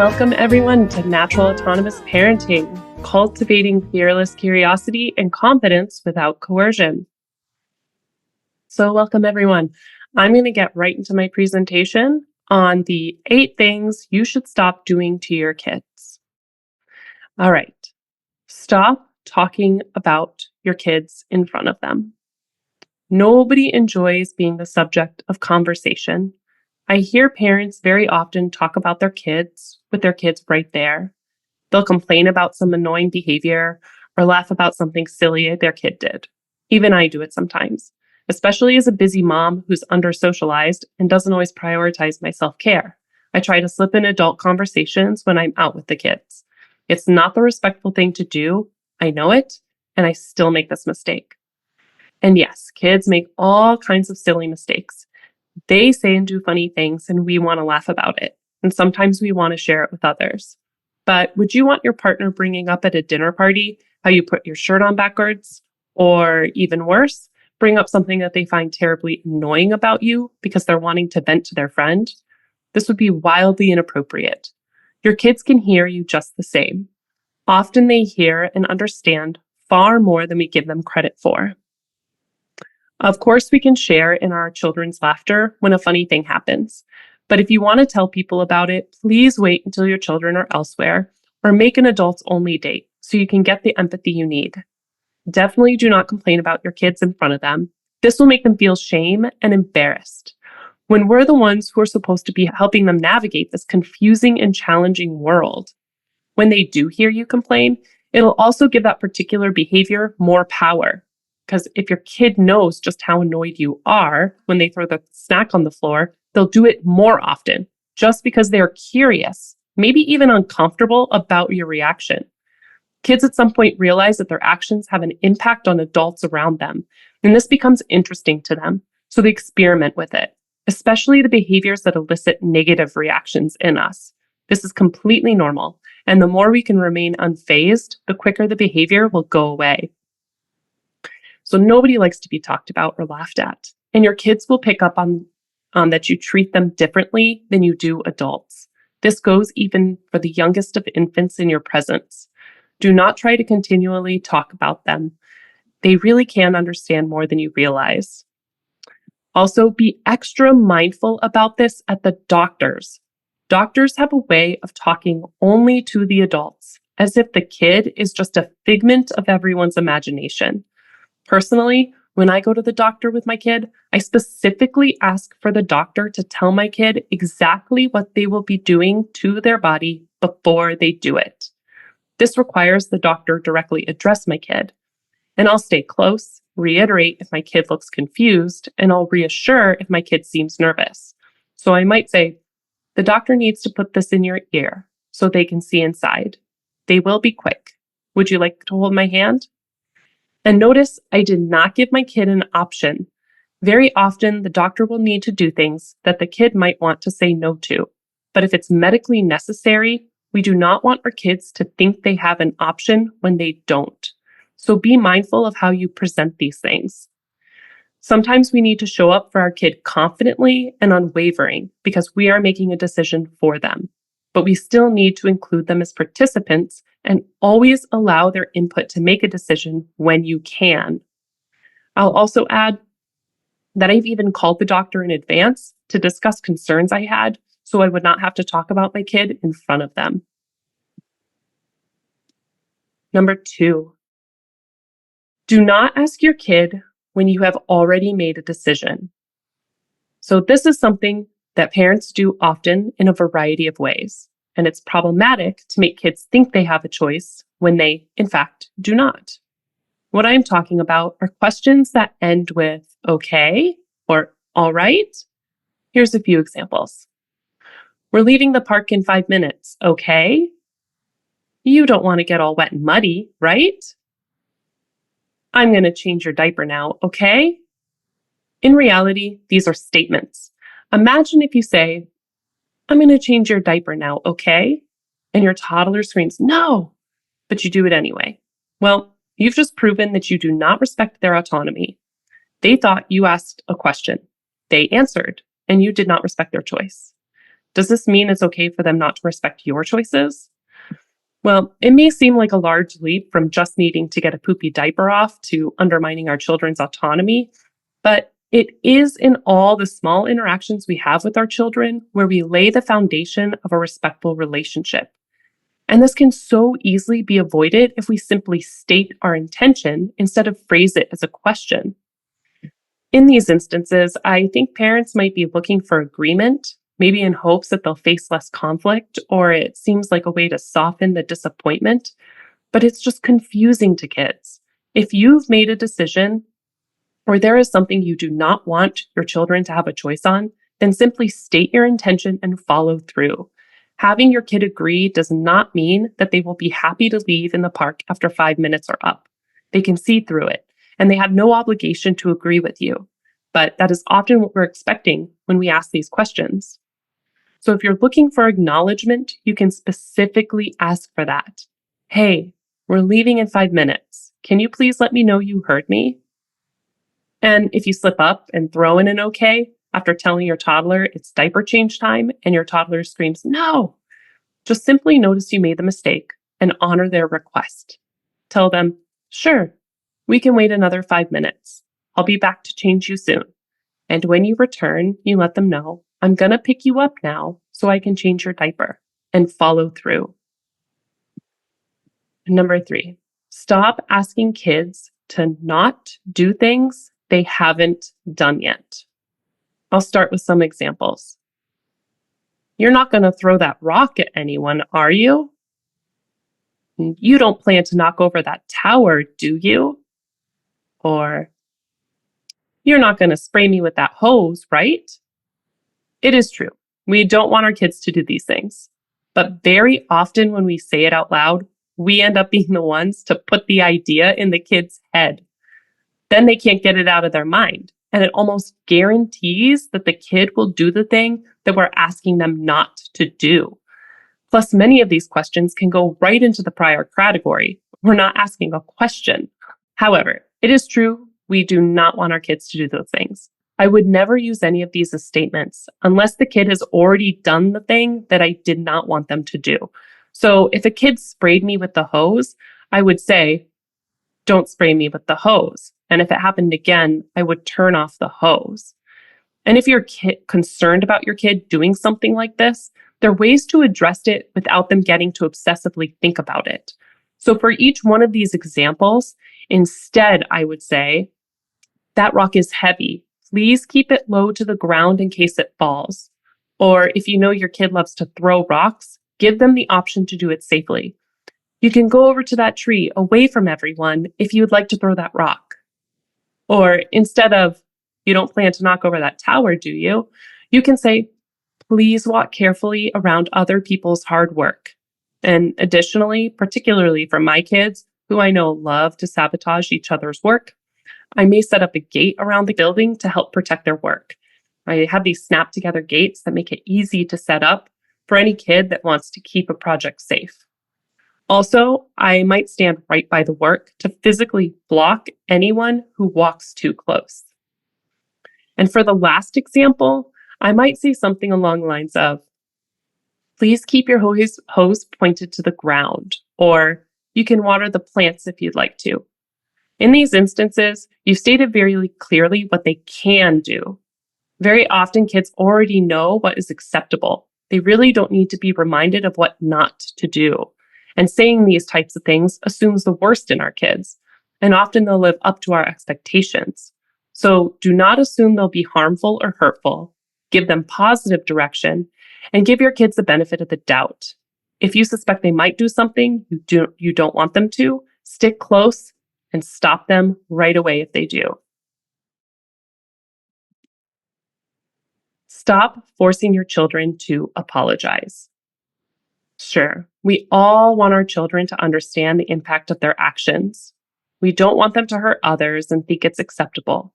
Welcome everyone to Natural Autonomous Parenting, cultivating fearless curiosity and confidence without coercion. So welcome everyone. I'm going to get right into my presentation on the 8 things you should stop doing to your kids. All right, stop talking about your kids in front of them. Nobody enjoys being the subject of conversation. I hear parents very often talk about their kids with their kids right there. They'll complain about some annoying behavior or laugh about something silly their kid did. Even I do it sometimes, especially as a busy mom who's under-socialized and doesn't always prioritize my self-care. I try to slip in adult conversations when I'm out with the kids. It's not the respectful thing to do. I know it, and I still make this mistake. And yes, kids make all kinds of silly mistakes. They say and do funny things, and we want to laugh about it. And sometimes we want to share it with others. But would you want your partner bringing up at a dinner party how you put your shirt on backwards? Or even worse, bring up something that they find terribly annoying about you because they're wanting to vent to their friend? This would be wildly inappropriate. Your kids can hear you just the same. Often they hear and understand far more than we give them credit for. Of course, we can share in our children's laughter when a funny thing happens. But if you want to tell people about it, please wait until your children are elsewhere or make an adults-only date so you can get the empathy you need. Definitely do not complain about your kids in front of them. This will make them feel shame and embarrassed. When we're the ones who are supposed to be helping them navigate this confusing and challenging world, when they do hear you complain, it'll also give that particular behavior more power. Because if your kid knows just how annoyed you are when they throw the snack on the floor, they'll do it more often just because they're curious, maybe even uncomfortable about your reaction. Kids at some point realize that their actions have an impact on adults around them, and this becomes interesting to them, so they experiment with it, especially the behaviors that elicit negative reactions in us. This is completely normal, and the more we can remain unfazed, the quicker the behavior will go away. So nobody likes to be talked about or laughed at. And your kids will pick up on that you treat them differently than you do adults. This goes even for the youngest of infants in your presence. Do not try to continually talk about them. They really can understand more than you realize. Also, be extra mindful about this at the doctors. Doctors have a way of talking only to the adults, as if the kid is just a figment of everyone's imagination. Personally, when I go to the doctor with my kid, I specifically ask for the doctor to tell my kid exactly what they will be doing to their body before they do it. This requires the doctor directly address my kid. And I'll stay close, reiterate if my kid looks confused, and I'll reassure if my kid seems nervous. So I might say, the doctor needs to put this in your ear so they can see inside. They will be quick. Would you like to hold my hand? And notice I did not give my kid an option. Very often, the doctor will need to do things that the kid might want to say no to. But if it's medically necessary, we do not want our kids to think they have an option when they don't. So be mindful of how you present these things. Sometimes we need to show up for our kid confidently and unwavering because we are making a decision for them. But we still need to include them as participants and always allow their input to make a decision when you can. I'll also add that I've even called the doctor in advance to discuss concerns I had so I would not have to talk about my kid in front of them. Number 2, do not ask your kid when you have already made a decision. So this is something that parents do often in a variety of ways. And it's problematic to make kids think they have a choice when they, in fact, do not. What I'm talking about are questions that end with okay or all right. Here's a few examples. We're leaving the park in 5 minutes, okay? You don't want to get all wet and muddy, right? I'm going to change your diaper now, okay? In reality, these are statements. Imagine if you say, I'm going to change your diaper now, okay? And your toddler screams, no, but you do it anyway. Well, you've just proven that you do not respect their autonomy. They thought you asked a question. They answered, and you did not respect their choice. Does this mean it's okay for them not to respect your choices? Well, it may seem like a large leap from just needing to get a poopy diaper off to undermining our children's autonomy, but it is in all the small interactions we have with our children where we lay the foundation of a respectful relationship. And this can so easily be avoided if we simply state our intention instead of phrase it as a question. In these instances, I think parents might be looking for agreement, maybe in hopes that they'll face less conflict, or it seems like a way to soften the disappointment, but it's just confusing to kids. If you've made a decision or there is something you do not want your children to have a choice on, then simply state your intention and follow through. Having your kid agree does not mean that they will be happy to leave in the park after 5 minutes are up. They can see through it, and they have no obligation to agree with you. But that is often what we're expecting when we ask these questions. So if you're looking for acknowledgement, you can specifically ask for that. Hey, we're leaving in 5 minutes. Can you please let me know you heard me? And if you slip up and throw in an okay after telling your toddler it's diaper change time and your toddler screams, no, just simply notice you made the mistake and honor their request. Tell them, sure, we can wait another 5 minutes. I'll be back to change you soon. And when you return, you let them know, I'm going to pick you up now so I can change your diaper, and follow through. Number 3, stop asking kids to not do things they haven't done yet. I'll start with some examples. You're not going to throw that rock at anyone, are you? You don't plan to knock over that tower, do you? Or, you're not going to spray me with that hose, right? It is true. We don't want our kids to do these things. But very often when we say it out loud, we end up being the ones to put the idea in the kid's head. Then they can't get it out of their mind. And it almost guarantees that the kid will do the thing that we're asking them not to do. Plus, many of these questions can go right into the prior category. We're not asking a question. However, it is true we do not want our kids to do those things. I would never use any of these as statements unless the kid has already done the thing that I did not want them to do. So if a kid sprayed me with the hose, I would say, don't spray me with the hose. And if it happened again, I would turn off the hose. And if you're concerned about your kid doing something like this, there are ways to address it without them getting to obsessively think about it. So for each one of these examples, instead, I would say, that rock is heavy. Please keep it low to the ground in case it falls. Or if you know your kid loves to throw rocks, give them the option to do it safely. You can go over to that tree away from everyone if you would like to throw that rock. Or instead of, you don't plan to knock over that tower, do you? You can say, please walk carefully around other people's hard work. And additionally, particularly for my kids, who I know love to sabotage each other's work, I may set up a gate around the building to help protect their work. I have these snap together gates that make it easy to set up for any kid that wants to keep a project safe. Also, I might stand right by the work to physically block anyone who walks too close. And for the last example, I might say something along the lines of, please keep your hose pointed to the ground, or you can water the plants if you'd like to. In these instances, you've stated very clearly what they can do. Very often, kids already know what is acceptable. They really don't need to be reminded of what not to do. And saying these types of things assumes the worst in our kids, and often they'll live up to our expectations. So do not assume they'll be harmful or hurtful. Give them positive direction, and give your kids the benefit of the doubt. If you suspect they might do something you don't want them to, stick close and stop them right away if they do. Stop forcing your children to apologize. Sure, we all want our children to understand the impact of their actions. We don't want them to hurt others and think it's acceptable.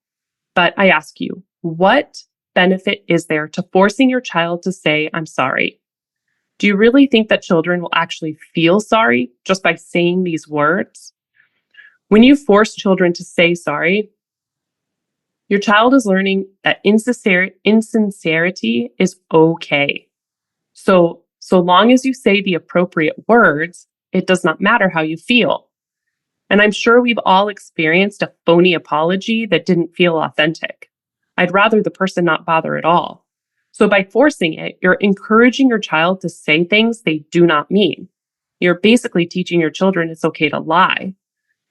But I ask you, what benefit is there to forcing your child to say, I'm sorry? Do you really think that children will actually feel sorry just by saying these words? When you force children to say sorry, your child is learning that insincerity is okay. So long as you say the appropriate words, it does not matter how you feel. And I'm sure we've all experienced a phony apology that didn't feel authentic. I'd rather the person not bother at all. So by forcing it, you're encouraging your child to say things they do not mean. You're basically teaching your children it's okay to lie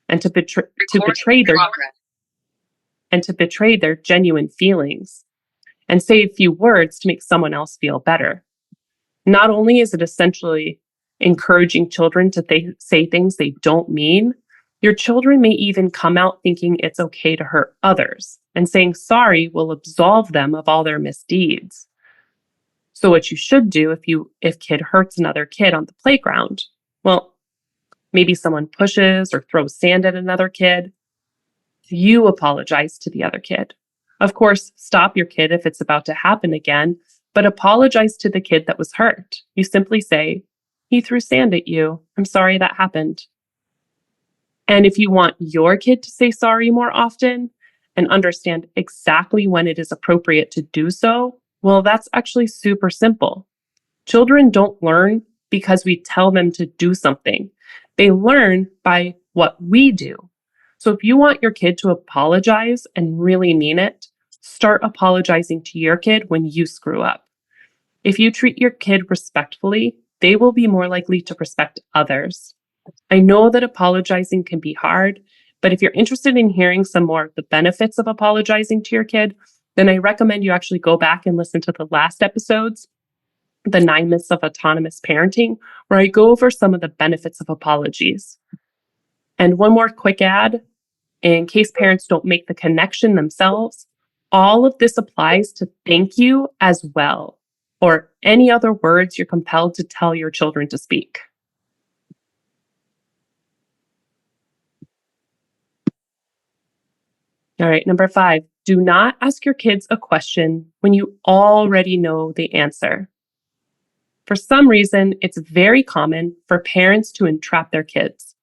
and to betray their genuine feelings and say a few words to make someone else feel better. Not only is it essentially encouraging children to say things they don't mean, your children may even come out thinking it's okay to hurt others, and saying sorry will absolve them of all their misdeeds. So what you should do if kid hurts another kid on the playground, well, maybe someone pushes or throws sand at another kid, you apologize to the other kid. Of course, stop your kid if it's about to happen again, but apologize to the kid that was hurt. You simply say, "He threw sand at you. I'm sorry that happened." And if you want your kid to say sorry more often and understand exactly when it is appropriate to do so, well, that's actually super simple. Children don't learn because we tell them to do something. They learn by what we do. So if you want your kid to apologize and really mean it, start apologizing to your kid when you screw up. If you treat your kid respectfully, they will be more likely to respect others. I know that apologizing can be hard, but if you're interested in hearing some more of the benefits of apologizing to your kid, then I recommend you actually go back and listen to the last episodes, the 9 Myths of Autonomous Parenting, where I go over some of the benefits of apologies. And one more quick ad, in case parents don't make the connection themselves, all of this applies to thank you as well, or any other words you're compelled to tell your children to speak. All right, number 5, do not ask your kids a question when you already know the answer. For some reason, it's very common for parents to entrap their kids.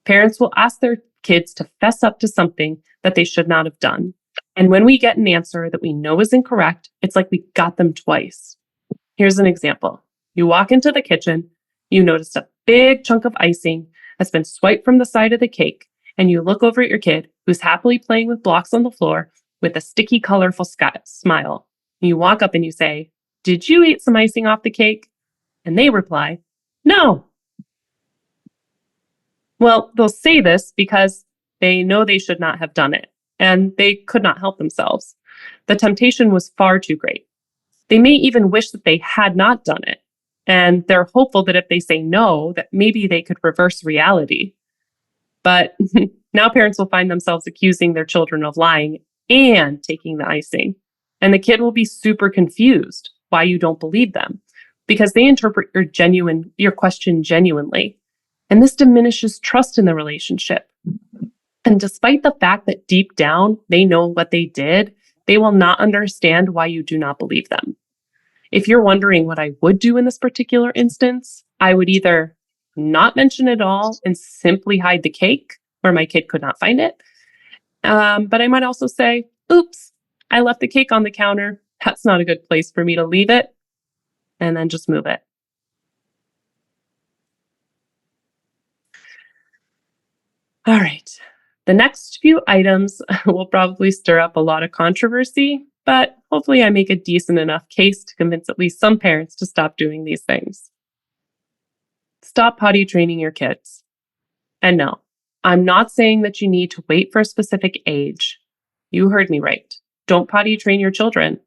Parents will ask their kids to fess up to something that they should not have done. And when we get an answer that we know is incorrect, it's like we got them twice. Here's an example. You walk into the kitchen, you notice a big chunk of icing has been swiped from the side of the cake, and you look over at your kid who's happily playing with blocks on the floor with a sticky, colorful smile. You walk up and you say, "Did you eat some icing off the cake?" And they reply, "No." Well, they'll say this because they know they should not have done it, and they could not help themselves. The temptation was far too great. They may even wish that they had not done it, and they're hopeful that if they say no, that maybe they could reverse reality. But now parents will find themselves accusing their children of lying and taking the icing. And the kid will be super confused why you don't believe them, because they interpret your question genuinely. And this diminishes trust in the relationship. And despite the fact that deep down they know what they did, they will not understand why you do not believe them. If you're wondering what I would do in this particular instance, I would either not mention it all and simply hide the cake where my kid could not find it. But I might also say, "Oops, I left the cake on the counter. That's not a good place for me to leave it." And then just move it. All right. The next few items will probably stir up a lot of controversy, but hopefully I make a decent enough case to convince at least some parents to stop doing these things. Stop potty training your kids. And no, I'm not saying that you need to wait for a specific age. You heard me right. Don't potty train your children.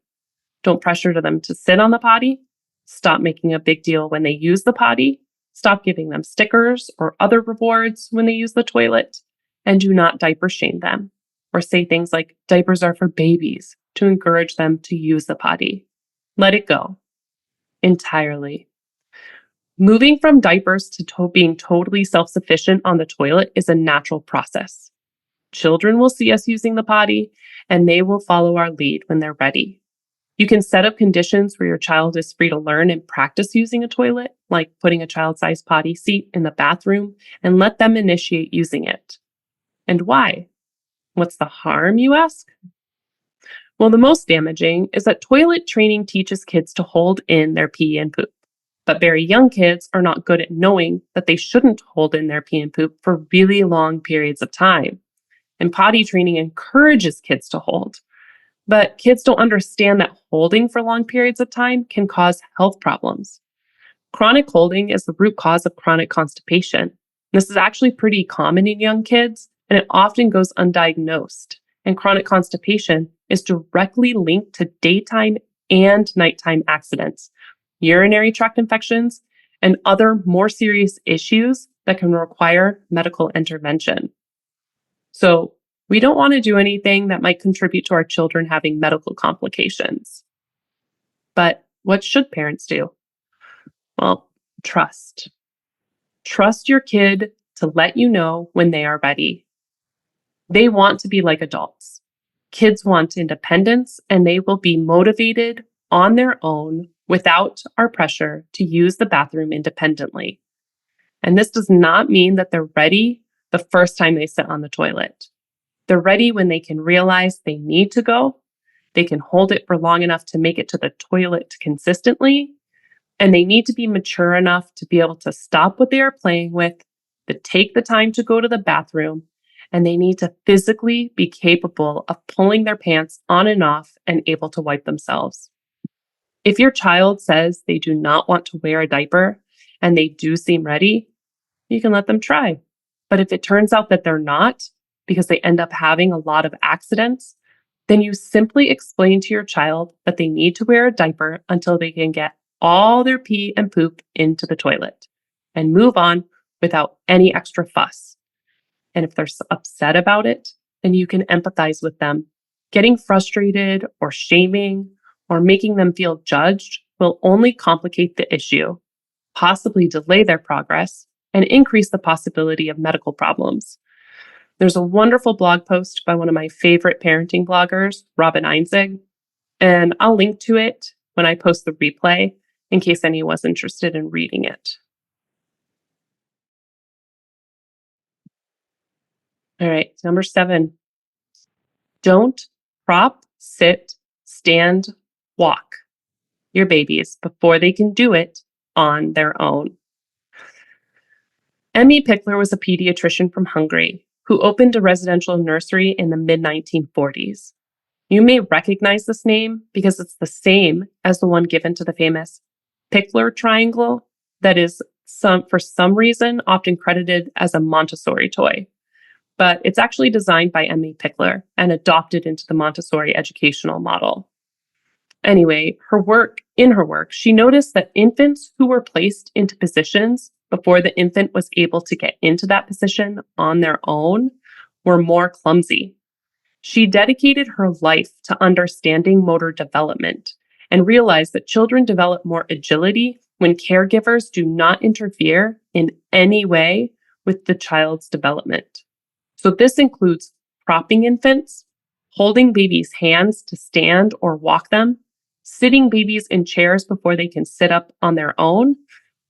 Don't pressure them to sit on the potty. Stop making a big deal when they use the potty. Stop giving them stickers or other rewards when they use the toilet. And do not diaper shame them or say things like diapers are for babies to encourage them to use the potty. Let it go entirely. Moving from diapers to being totally self-sufficient on the toilet is a natural process. Children will see us using the potty, and they will follow our lead when they're ready. You can set up conditions where your child is free to learn and practice using a toilet, like putting a child-sized potty seat in the bathroom, and let them initiate using it. And why? What's the harm, you ask? Well, the most damaging is that toilet training teaches kids to hold in their pee and poop. But very young kids are not good at knowing that they shouldn't hold in their pee and poop for really long periods of time. And potty training encourages kids to hold. But kids don't understand that holding for long periods of time can cause health problems. Chronic holding is the root cause of chronic constipation. This is actually pretty common in young kids, and it often goes undiagnosed. And chronic constipation is directly linked to daytime and nighttime accidents, urinary tract infections, and other more serious issues that can require medical intervention. So, we don't want to do anything that might contribute to our children having medical complications. But what should parents do? Well, trust. Trust your kid to let you know when they are ready. They want to be like adults. Kids want independence, and they will be motivated on their own without our pressure to use the bathroom independently. And this does not mean that they're ready the first time they sit on the toilet. They're ready when they can realize they need to go, they can hold it for long enough to make it to the toilet consistently, and they need to be mature enough to be able to stop what they are playing with, to take the time to go to the bathroom, and they need to physically be capable of pulling their pants on and off and able to wipe themselves. If your child says they do not want to wear a diaper and they do seem ready, you can let them try. But if it turns out that they're not, because they end up having a lot of accidents, then you simply explain to your child that they need to wear a diaper until they can get all their pee and poop into the toilet and move on without any extra fuss. And if they're upset about it, then you can empathize with them. Getting frustrated or shaming or making them feel judged will only complicate the issue, possibly delay their progress, and increase the possibility of medical problems. There's a wonderful blog post by one of my favorite parenting bloggers, Robin Einzig, and I'll link to it when I post the replay in case anyone's interested in reading it. All right, number 7. Don't prop, sit, stand, walk your babies before they can do it on their own. Emmy Pickler was a pediatrician from Hungary who opened a residential nursery in the mid-1940s. You may recognize this name because it's the same as the one given to the famous Pickler triangle that is, for some reason, often credited as a Montessori toy. But it's actually designed by Emmy Pickler and adopted into the Montessori educational model. Anyway, in her work, she noticed that infants who were placed into positions before the infant was able to get into that position on their own were more clumsy. She dedicated her life to understanding motor development and realized that children develop more agility when caregivers do not interfere in any way with the child's development. So this includes propping infants, holding babies' hands to stand or walk them, sitting babies in chairs before they can sit up on their own,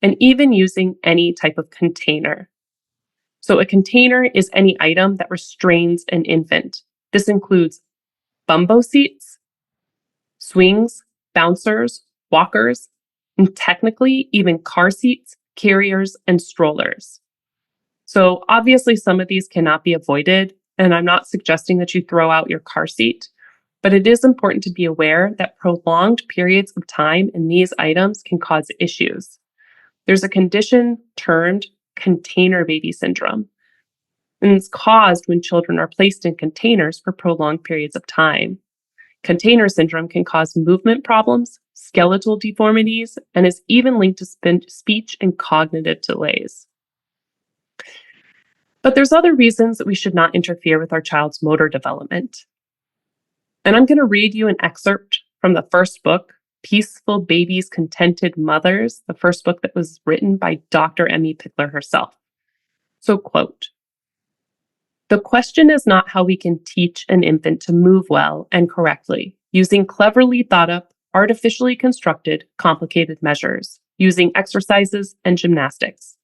and even using any type of container. So a container is any item that restrains an infant. This includes bumbo seats, swings, bouncers, walkers, and technically even car seats, carriers, and strollers. So obviously some of these cannot be avoided, and I'm not suggesting that you throw out your car seat, but it is important to be aware that prolonged periods of time in these items can cause issues. There's a condition termed container baby syndrome, and it's caused when children are placed in containers for prolonged periods of time. Container syndrome can cause movement problems, skeletal deformities, and is even linked to speech and cognitive delays. But there's other reasons that we should not interfere with our child's motor development. And I'm going to read you an excerpt from the first book, Peaceful Babies, Contented Mothers, the first book that was written by Dr. Emmy Pickler herself. So, quote, "The question is not how we can teach an infant to move well and correctly, using cleverly thought up, artificially constructed, complicated measures, using exercises and gymnastics.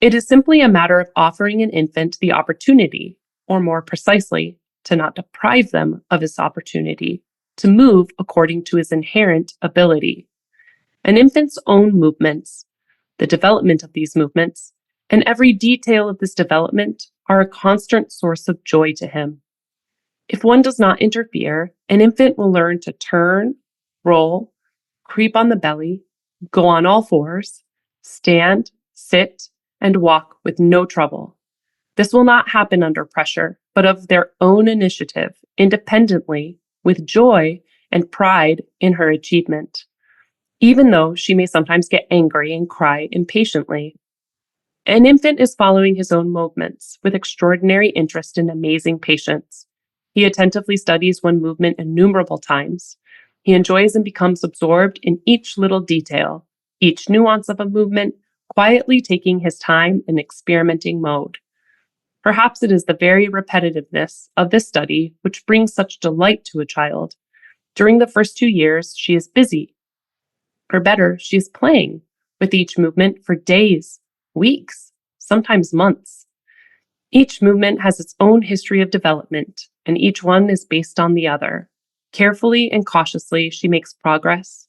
It is simply a matter of offering an infant the opportunity, or more precisely, to not deprive them of his opportunity, to move according to his inherent ability. An infant's own movements, the development of these movements, and every detail of this development are a constant source of joy to him. If one does not interfere, an infant will learn to turn, roll, creep on the belly, go on all fours, stand, sit, and walk with no trouble. This will not happen under pressure, but of their own initiative, independently, with joy and pride in her achievement, even though she may sometimes get angry and cry impatiently. An infant is following his own movements with extraordinary interest and amazing patience. He attentively studies one movement innumerable times. He enjoys and becomes absorbed in each little detail, each nuance of a movement, quietly taking his time in experimenting mode. Perhaps it is the very repetitiveness of this study which brings such delight to a child. During the first 2 years, she is busy. Or better, she is playing with each movement for days, weeks, sometimes months. Each movement has its own history of development, and each one is based on the other. Carefully and cautiously, she makes progress.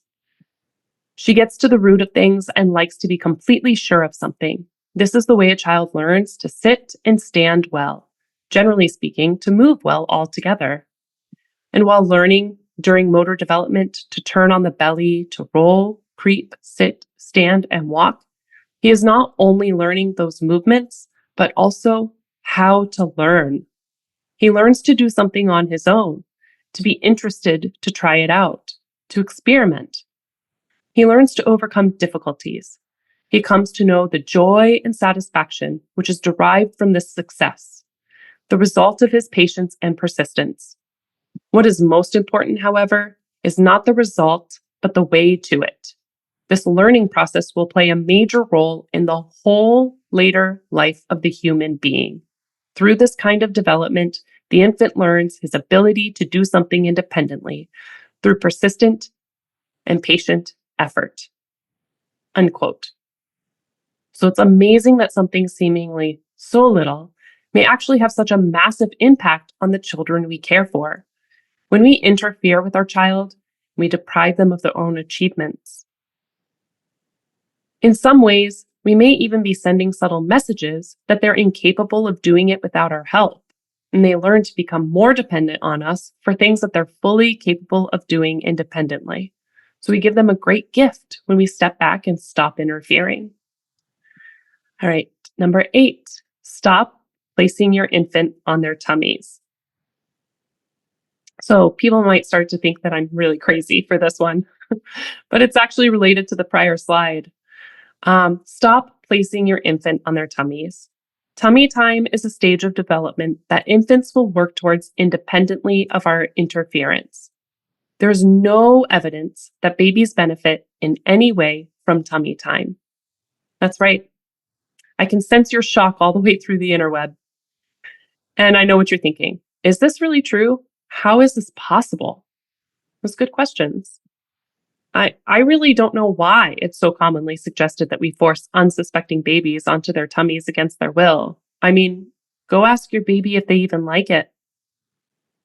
She gets to the root of things and likes to be completely sure of something. This is the way a child learns to sit and stand well, generally speaking, to move well altogether. And while learning during motor development to turn on the belly, to roll, creep, sit, stand, and walk, he is not only learning those movements, but also how to learn. He learns to do something on his own, to be interested to try it out, to experiment. He learns to overcome difficulties. He comes to know the joy and satisfaction which is derived from this success, the result of his patience and persistence. What is most important, however, is not the result, but the way to it. This learning process will play a major role in the whole later life of the human being. Through this kind of development, the infant learns his ability to do something independently through persistent and patient effort. Unquote. So it's amazing that something seemingly so little may actually have such a massive impact on the children we care for. When we interfere with our child, we deprive them of their own achievements. In some ways, we may even be sending subtle messages that they're incapable of doing it without our help, and they learn to become more dependent on us for things that they're fully capable of doing independently. So we give them a great gift when we step back and stop interfering. All right, number 8, stop placing your infant on their tummies. So people might start to think that I'm really crazy for this one, but it's actually related to the prior slide. Stop placing your infant on their tummies. Tummy time is a stage of development that infants will work towards independently of our interference. There is no evidence that babies benefit in any way from tummy time. That's right. I can sense your shock all the way through the interweb. And I know what you're thinking. Is this really true? How is this possible? Those good questions. I really don't know why it's so commonly suggested that we force unsuspecting babies onto their tummies against their will. I mean, go ask your baby if they even like it.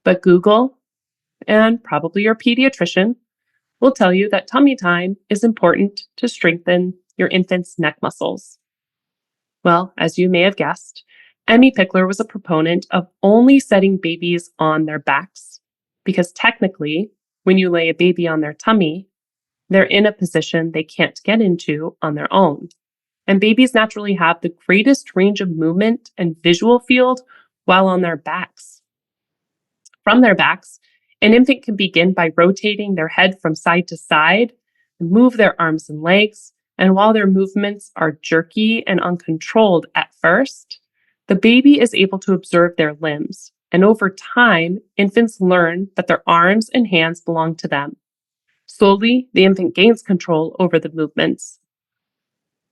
But Google, and probably your pediatrician, will tell you that tummy time is important to strengthen your infant's neck muscles. Well, as you may have guessed, Emmy Pickler was a proponent of only setting babies on their backs, because technically, when you lay a baby on their tummy, they're in a position they can't get into on their own. And babies naturally have the greatest range of movement and visual field while on their backs. From their backs, an infant can begin by rotating their head from side to side, move their arms and legs, and while their movements are jerky and uncontrolled at first, the baby is able to observe their limbs. And over time, infants learn that their arms and hands belong to them. Slowly, the infant gains control over the movements,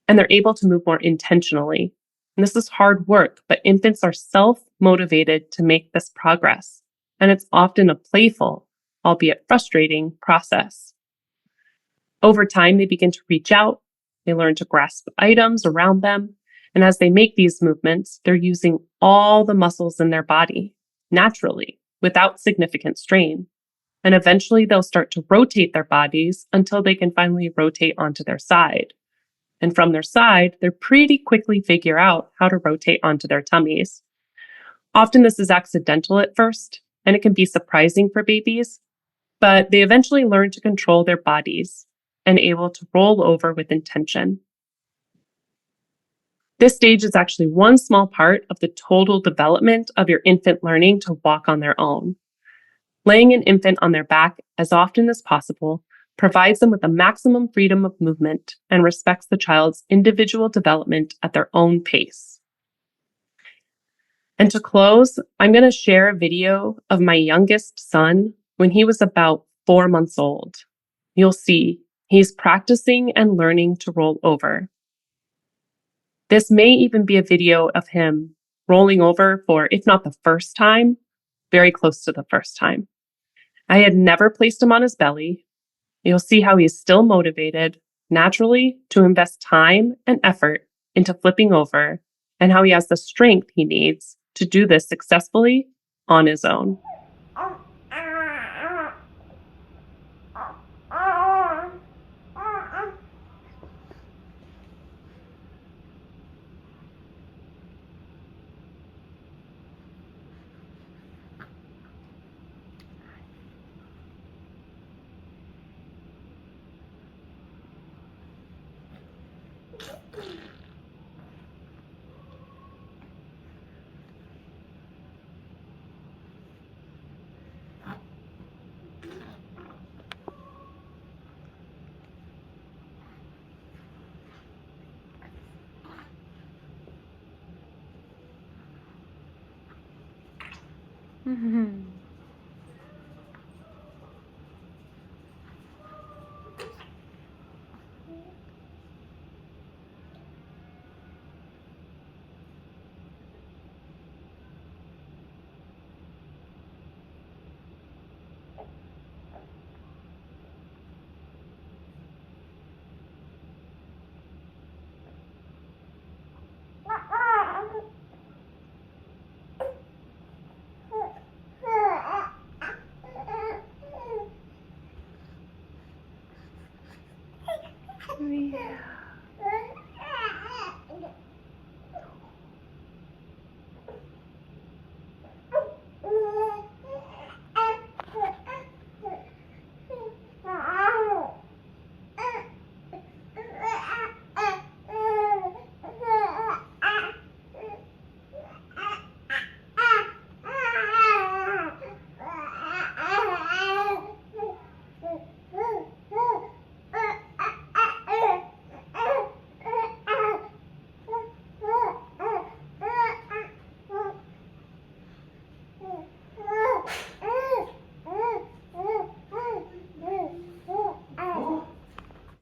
and they're able to move more intentionally. And this is hard work, but infants are self-motivated to make this progress. And it's often a playful, albeit frustrating, process. Over time, they begin to reach out. They learn to grasp items around them. And as they make these movements, they're using all the muscles in their body, naturally, without significant strain. And eventually they'll start to rotate their bodies until they can finally rotate onto their side. And from their side, they're pretty quickly figure out how to rotate onto their tummies. Often this is accidental at first, and it can be surprising for babies, but they eventually learn to control their bodies and able to roll over with intention. This stage is actually one small part of the total development of your infant learning to walk on their own. Laying an infant on their back as often as possible provides them with the maximum freedom of movement and respects the child's individual development at their own pace. And to close, I'm going to share a video of my youngest son when he was about 4 months old. You'll see he's practicing and learning to roll over. This may even be a video of him rolling over for, if not the first time, very close to the first time. I had never placed him on his belly. You'll see how he is still motivated naturally to invest time and effort into flipping over, and how he has the strength he needs to do this successfully on his own. Mm-hmm. Yeah.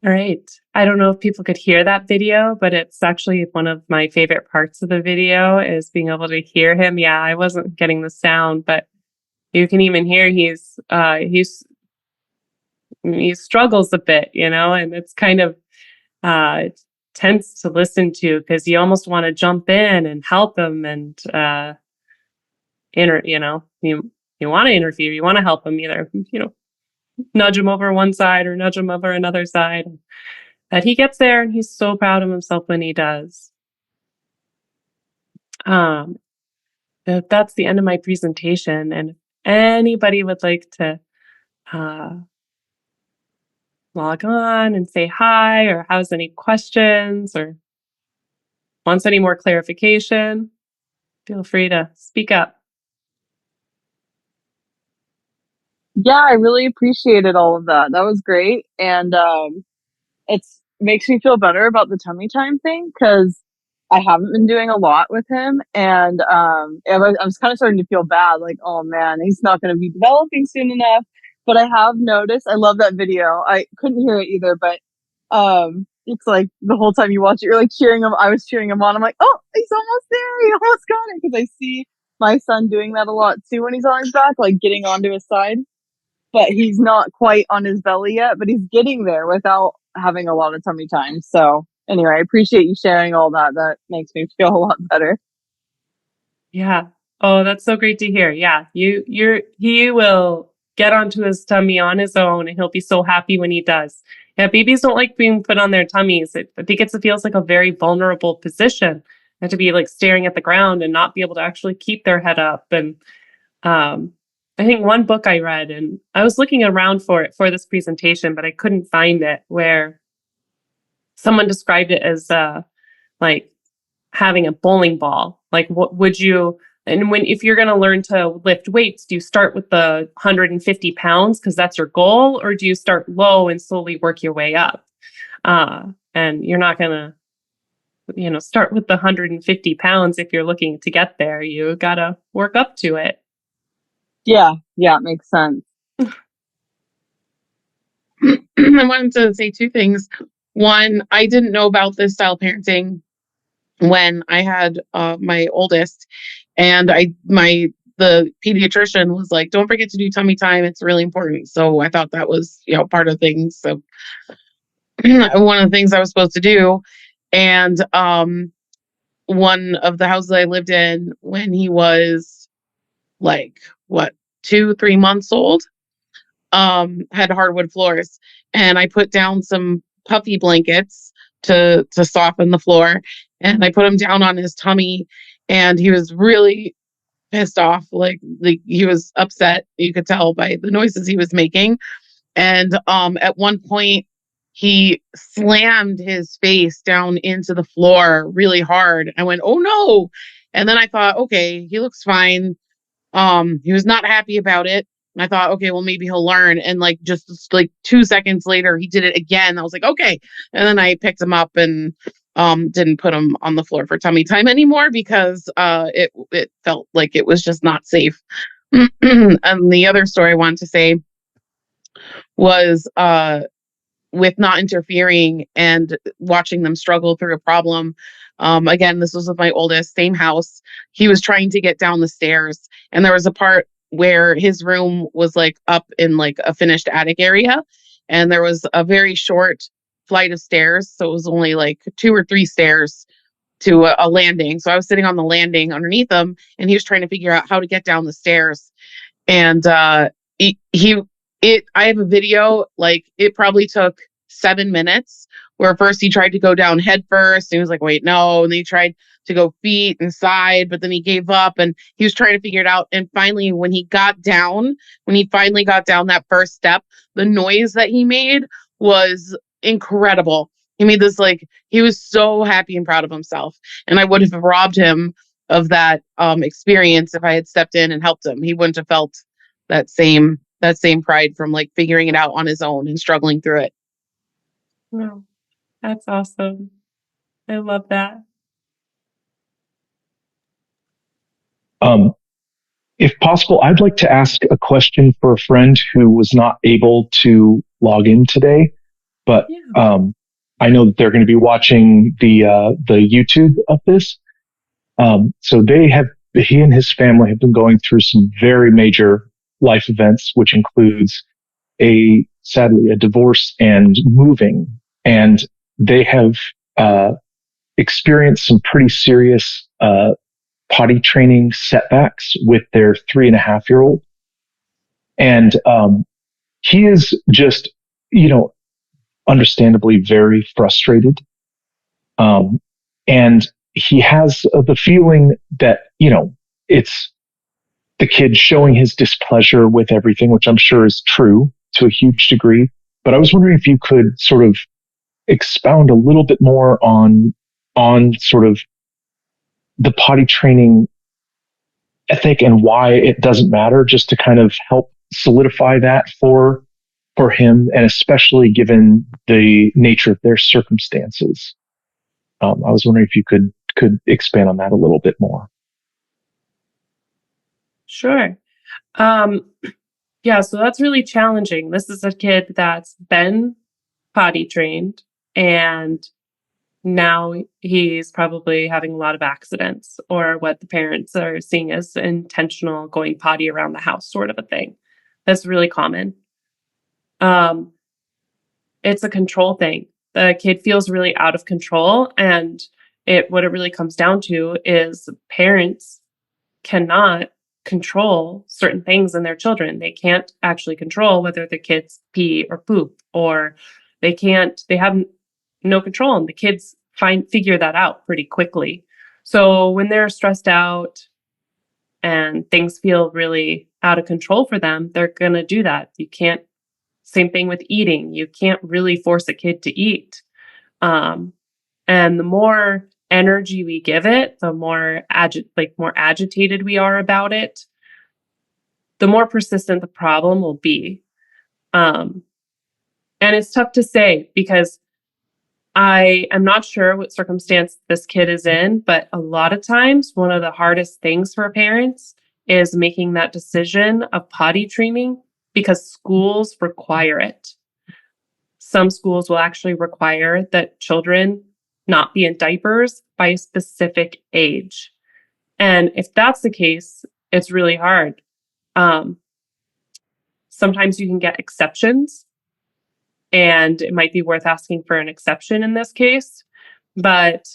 All right. I don't know if people could hear that video, but it's actually one of my favorite parts of the video is being able to hear him. Yeah, I wasn't getting the sound, but you can even hear he struggles a bit, and it's kind of tense to listen to because you almost want to jump in and help him and you want to interfere, you want to help him either, nudge him over one side or nudge him over another side. But he gets there and he's so proud of himself when he does. That's the end of my presentation. And if anybody would like to log on and say hi or has any questions or wants any more clarification, feel free to speak up. Yeah, I really appreciated all of that. That was great. And it's makes me feel better about the tummy time thing because I haven't been doing a lot with him. And I was kind of starting to feel bad, like, oh man, he's not going to be developing soon enough. But I have noticed, I love that video. I couldn't hear it either, but it's like the whole time you watch it, you're like cheering him. I was cheering him on. I'm like, oh, he's almost there. He almost got it. Because I see my son doing that a lot too when he's on his back, like getting onto his side. But he's not quite on his belly yet, but he's getting there without having a lot of tummy time. So anyway, I appreciate you sharing all that. That makes me feel a lot better. Yeah. Oh, that's so great to hear. Yeah. He will get onto his tummy on his own, and he'll be so happy when he does. Yeah, babies don't like being put on their tummies. I think it feels like a very vulnerable position, and to be like staring at the ground and not be able to actually keep their head up. And um, I think one book I read, and I was looking around for it for this presentation, but I couldn't find it, where someone described it as like having a bowling ball. Like, what would you, and when, if you're going to learn to lift weights, do you start with the 150 pounds because that's your goal, or do you start low and slowly work your way up? And you're not going to, start with the 150 pounds if you're looking to get there. You got to work up to it. Yeah, yeah, it makes sense. I wanted to say two things. One, I didn't know about this style parenting when I had my oldest, and the pediatrician was like, "Don't forget to do tummy time; it's really important." So I thought that was part of things. So one of the things I was supposed to do, and one of the houses I lived in when he was like what 2-3 months old, had hardwood floors, and I put down some puffy blankets to soften the floor, and I put him down on his tummy, and he was really pissed off, like he was upset. You could tell by the noises he was making, and at one point he slammed his face down into the floor really hard. I went, "Oh no!" And then I thought, okay, he looks fine. He was not happy about it. And I thought, okay, well, maybe he'll learn. And like just like 2 seconds later, he did it again. I was like, okay. And then I picked him up and didn't put him on the floor for tummy time anymore because it felt like it was just not safe. And the other story I wanted to say was with not interfering and watching them struggle through a problem. Again, this was with my oldest, same house. He was trying to get down the stairs, and there was a part where his room was like up in like a finished attic area, and there was a very short flight of stairs. So it was only like 2 or 3 stairs to a landing. So I was sitting on the landing underneath him, and he was trying to figure out how to get down the stairs. And I have a video, like it probably took 7 minutes, where first he tried to go down head first and he was like, wait, no. And then he tried to go feet and side, but then he gave up and he was trying to figure it out. And finally, when he finally got down that first step, the noise that he made was incredible. He made this, like, he was so happy and proud of himself. And I would have robbed him of that experience if I had stepped in and helped him. He wouldn't have felt that same pride from like figuring it out on his own and struggling through it. Wow, that's awesome. I love that. If possible, I'd like to ask a question for a friend who was not able to log in today, but Yeah. I know that they're going to be watching the YouTube of this. So he and his family have been going through some very major life events, which includes sadly a divorce and moving, and they have experienced some pretty serious potty training setbacks with their 3.5-year-old. And he is just, understandably very frustrated. And he has the feeling that, it's the kid showing his displeasure with everything, which I'm sure is true to a huge degree. But I was wondering if you could sort of expound a little bit more on sort of the potty training ethic and why it doesn't matter, just to kind of help solidify that for him, and especially given the nature of their circumstances. I was wondering if you could expand on that a little bit more. Sure. Yeah, so that's really challenging. This is a kid that's been potty trained, and now he's probably having a lot of accidents, or what the parents are seeing as intentional going potty around the house sort of a thing. That's really common. It's a control thing. The kid feels really out of control, and what it really comes down to is parents cannot control certain things in their children. They can't actually control whether the kids pee or poop, or they have no control, and the kids figure that out pretty quickly. So when they're stressed out and things feel really out of control for them, they're going to do that. Same thing with eating. You can't really force a kid to eat. And the more energy we give it, the more more agitated we are about it, the more persistent the problem will be. And it's tough to say because I am not sure what circumstance this kid is in, but a lot of times one of the hardest things for parents is making that decision of potty training because schools require it. Some schools will actually require that children not be in diapers by a specific age. And if that's the case, it's really hard. Sometimes you can get exceptions, and it might be worth asking for an exception in this case, but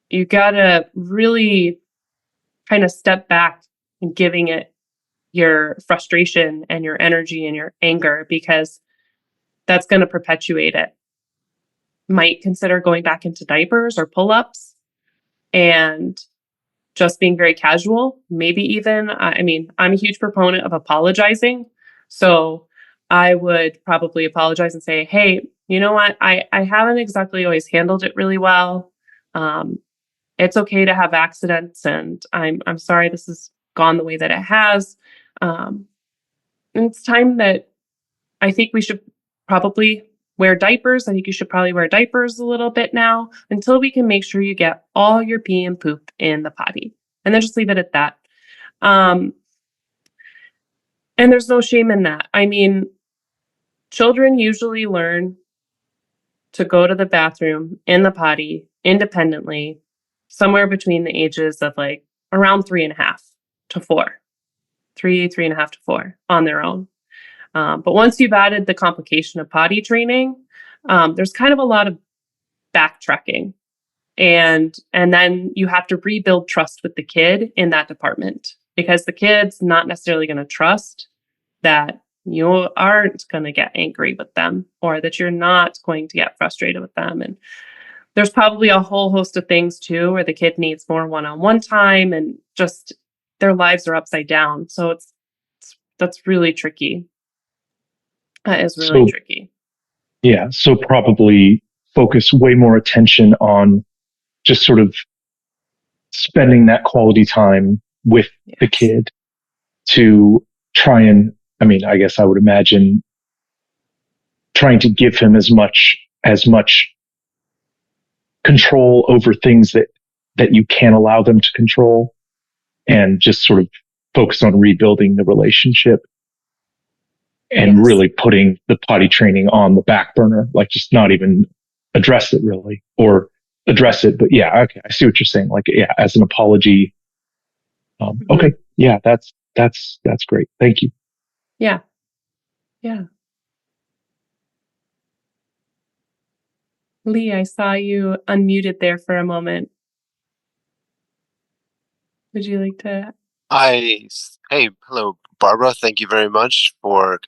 you gotta really kind of step back and giving it your frustration and your energy and your anger, because that's going to perpetuate it. Might consider going back into diapers or pull-ups and just being very casual. Maybe even, I'm a huge proponent of apologizing. So I would probably apologize and say, hey, you know what? I haven't exactly always handled it really well. It's okay to have accidents, and I'm sorry this has gone the way that it has. And it's time that I think we should probably wear diapers. I think you should probably wear diapers a little bit now until we can make sure you get all your pee and poop in the potty. And then just leave it at that. And there's no shame in that. I mean, children usually learn to go to the bathroom in the potty independently somewhere between the ages of like around 3.5 to 4, 3.5 to 4 on their own. But once you've added the complication of potty training, there's kind of a lot of backtracking, and then you have to rebuild trust with the kid in that department, because the kid's not necessarily going to trust that you aren't going to get angry with them, or that you're not going to get frustrated with them. And there's probably a whole host of things too where the kid needs more one-on-one time, and just their lives are upside down. So that's really tricky. That is really tricky. Yeah. So probably focus way more attention on just sort of spending that quality time with the kid to try and, I guess I would imagine trying to give him as much control over things that you can allow them to control, and just sort of focus on rebuilding the relationship, and really putting the potty training on the back burner, like just not even address it really, or address it. But yeah, okay. I see what you're saying. Like, yeah, as an apology. Okay. Yeah. That's great. Thank you. Yeah. Yeah. Lee, I saw you unmuted there for a moment. Would you like to? Hey, hello, Barbara. Thank you very much for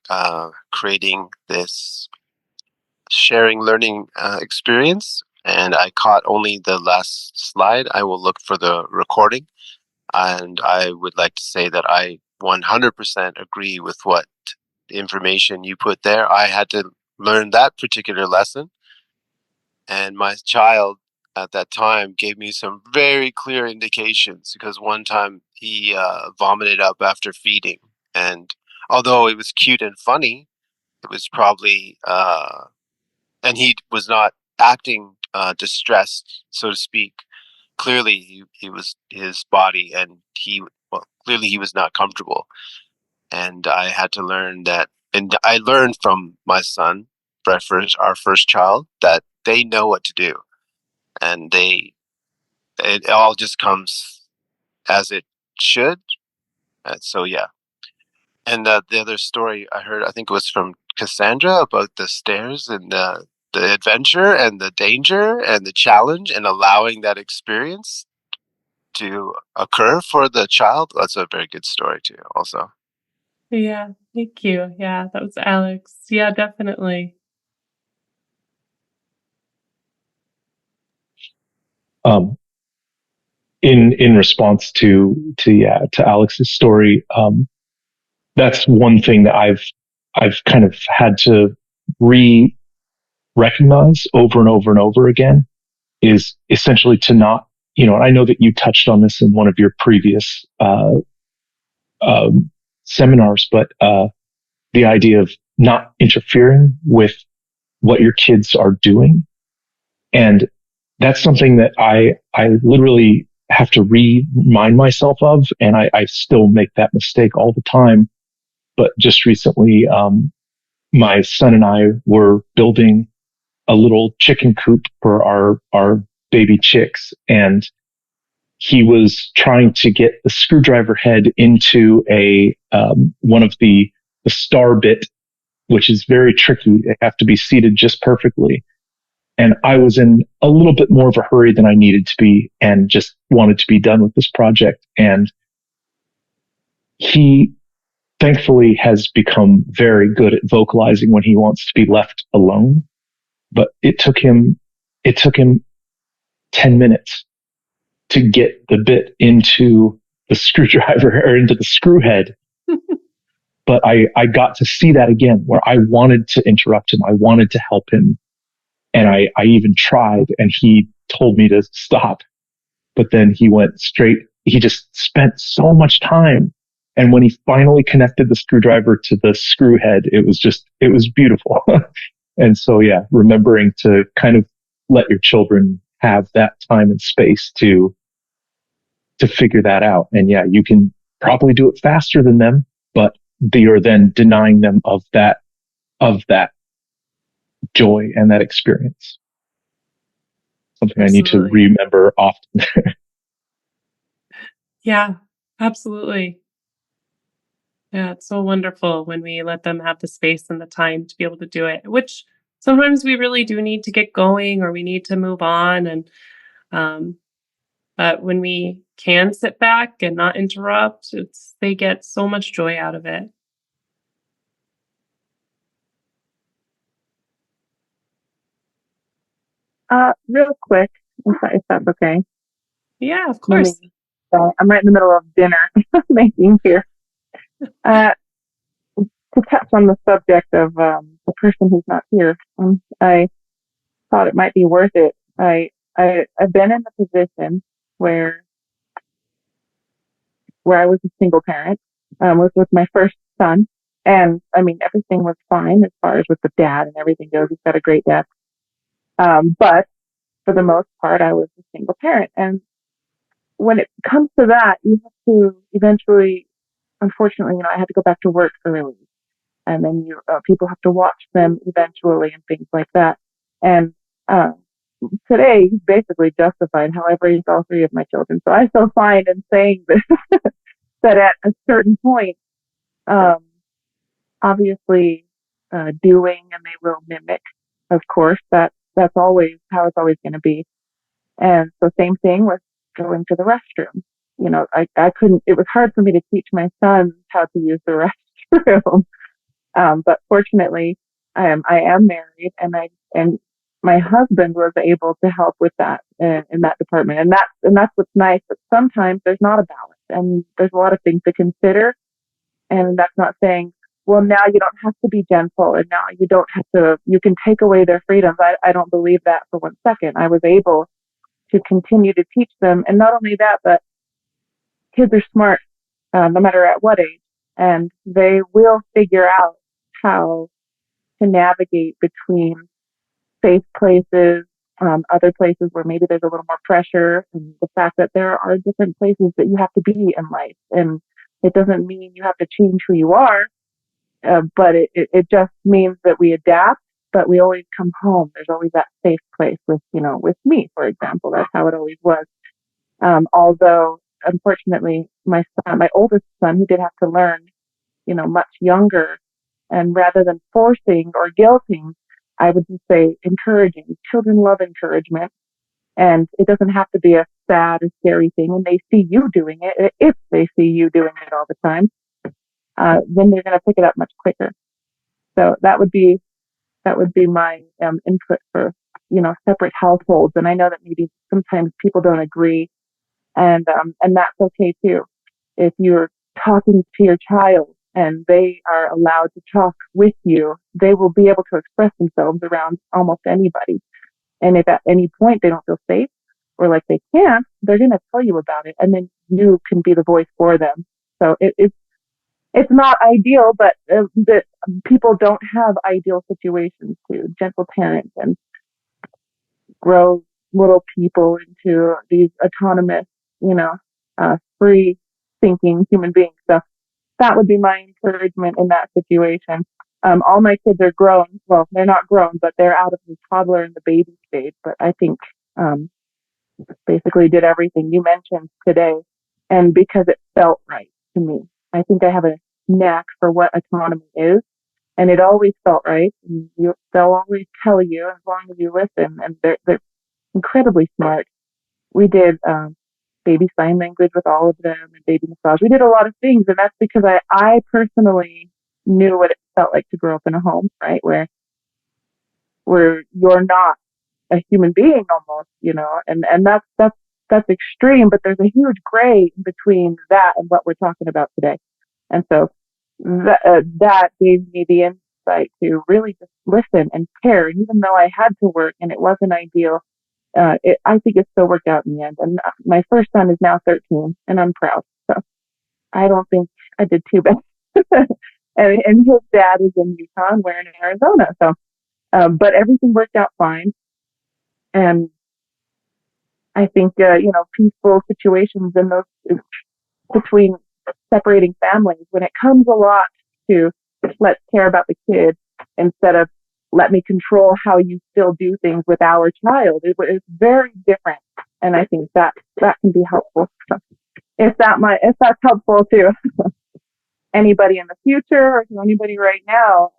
creating this sharing learning experience. And I caught only the last slide. I will look for the recording. And I would like to say that I 100% agree with what information you put there. I had to learn that particular lesson. And my child at that time gave me some very clear indications, because one time he vomited up after feeding. And although it was cute and funny, it was probably, and he was not acting distressed, so to speak. Clearly, he was his body, and clearly he was not comfortable. And I had to learn that, and I learned from my son, our first child, that they know what to do, and it all just comes as it should. And so, yeah. And the other story I heard, I think it was from Cassandra, about the stairs and the adventure and the danger and the challenge, and allowing that experience to occur for the child. That's a very good story too, also. Yeah, thank you. Yeah, that was Alex. Yeah, definitely. Um, in response to Alex's story, that's one thing that I've kind of had to re recognize over and over and over again is essentially to not, and I know that you touched on this in one of your previous um, seminars, but the idea of not interfering with what your kids are doing. And that's something that I literally have to remind myself of. And I still make that mistake all the time. But just recently, my son and I were building a little chicken coop for our baby chicks. And he was trying to get the screwdriver head into one of the star bit, which is very tricky. They have to be seated just perfectly. And I was in a little bit more of a hurry than I needed to be and just wanted to be done with this project. And he thankfully has become very good at vocalizing when he wants to be left alone. But it took him 10 minutes to get the bit into the screwdriver or into the screw head. But I got to see that again where I wanted to interrupt him. I wanted to help him. And I even tried and he told me to stop. But then he just spent so much time. And when he finally connected the screwdriver to the screw head, it was beautiful. And so, yeah, remembering to kind of let your children have that time and space to figure that out. And yeah, you can probably do it faster than them, but you're then denying them of that joy and that experience. Something I need to Absolutely. remember often. Yeah, absolutely. Yeah, it's so wonderful when we let them have the space and the time to be able to do it, which sometimes we really do need to get going or we need to move on. Um, but when we can sit back and not interrupt, they get so much joy out of it. Real quick, if that's okay. Yeah, of Let me. course. I'm right in the middle of dinner making here. Uh, to touch on the subject of the person who's not here, I thought it might be worth it. I've been in the position where I was a single parent, was with my first son, and I mean everything was fine as far as with the dad and everything goes. He's got a great dad, but for the most part, I was a single parent, and when it comes to that, you have to eventually, unfortunately, I had to go back to work early, and then people have to watch them eventually and things like that. And uh, today, he's basically justified how I raised all three of my children. So I feel fine in saying this, that at a certain point, um, obviously, doing and they will mimic, of course. That's always how it's always going to be. And so same thing with going to the restroom. I couldn't, it was hard for me to teach my son how to use the restroom. But fortunately, I am married and my husband was able to help with that in that department. And that's what's nice. But sometimes there's not a balance and there's a lot of things to consider. And that's not saying, well, now you don't have to be gentle and now you don't have to, you can take away their freedoms. I don't believe that for 1 second. I was able to continue to teach them. And not only that, but kids are smart, no matter at what age, and they will figure out how to navigate between safe places, other places where maybe there's a little more pressure, and the fact that there are different places that you have to be in life. And it doesn't mean you have to change who you are, but it just means that we adapt, but we always come home. There's always that safe place with me, for example. That's how it always was. Although, unfortunately, my oldest son, he did have to learn, much younger. And rather than forcing or guilting, I would just say encouraging. Children love encouragement. And it doesn't have to be a sad or scary thing and they see you doing it, if they see you doing it all the time, then they're going to pick it up much quicker. So that would be my input for, separate households. And I know that maybe sometimes people don't agree, and that's okay too. If you're talking to your child and they are allowed to talk with you, they will be able to express themselves around almost anybody. And if at any point they don't feel safe or like they can't, they're going to tell you about it, and then you can be the voice for them. So it's not ideal, but that people don't have ideal situations to gentle parent and grow little people into these autonomous, free thinking human beings. So that would be my encouragement in that situation. All my kids are grown. Well, they're not grown, but they're out of the toddler and the baby stage. But I think basically did everything you mentioned today, and because it felt right to me. I think I have a knack for what autonomy is, and it always felt right. And they'll always tell you as long as you listen, and they're incredibly smart. We did baby sign language with all of them and baby massage. We did a lot of things, and that's because I personally knew what it felt like to grow up in a home, right, where you're not a human being almost, and that's extreme, but there's a huge gray between that and what we're talking about today. And so that gave me the insight to really just listen and care. And even though I had to work and it wasn't ideal, I think it still worked out in the end. And my first son is now 13, and I'm proud. So I don't think I did too bad. and his dad is in Utah and we're in Arizona. So, but everything worked out fine. And I think, peaceful situations in those between separating families, when it comes a lot to let's care about the kid instead of let me control how you still do things with our child, it's very different. And I think that can be helpful. So if that's helpful to anybody in the future or to anybody right now,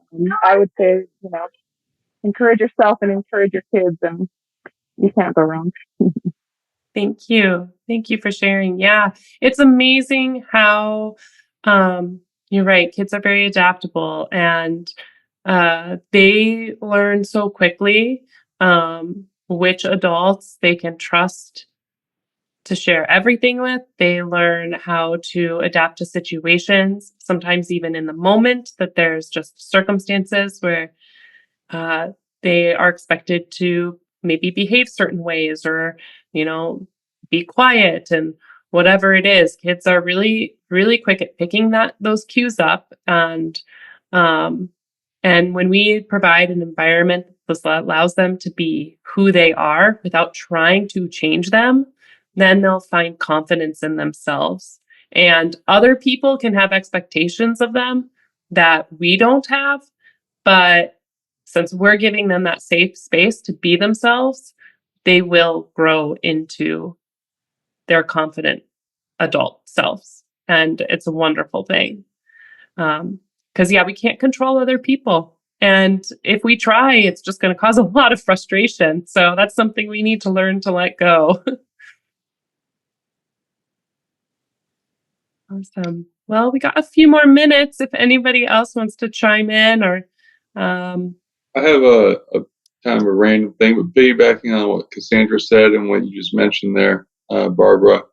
I would say, encourage yourself and encourage your kids, and you can't go wrong. Thank you. Thank you for sharing. Yeah, it's amazing how you're right. Kids are very adaptable, and they learn so quickly which adults they can trust to share everything with. They learn how to adapt to situations, sometimes even in the moment that there's just circumstances where they are expected to maybe behave certain ways or, be quiet and whatever it is. Kids are really, really quick at picking those cues up. And when we provide an environment that allows them to be who they are without trying to change them, then they'll find confidence in themselves. And other people can have expectations of them that we don't have, but since we're giving them that safe space to be themselves, they will grow into their confident adult selves. And it's a wonderful thing. Because, we can't control other people. And if we try, it's just going to cause a lot of frustration. So that's something we need to learn to let go. Awesome. Well, we got a few more minutes if anybody else wants to chime in or. I have a kind of a random thing, but piggybacking on what Cassandra said and what you just mentioned there, Barbara.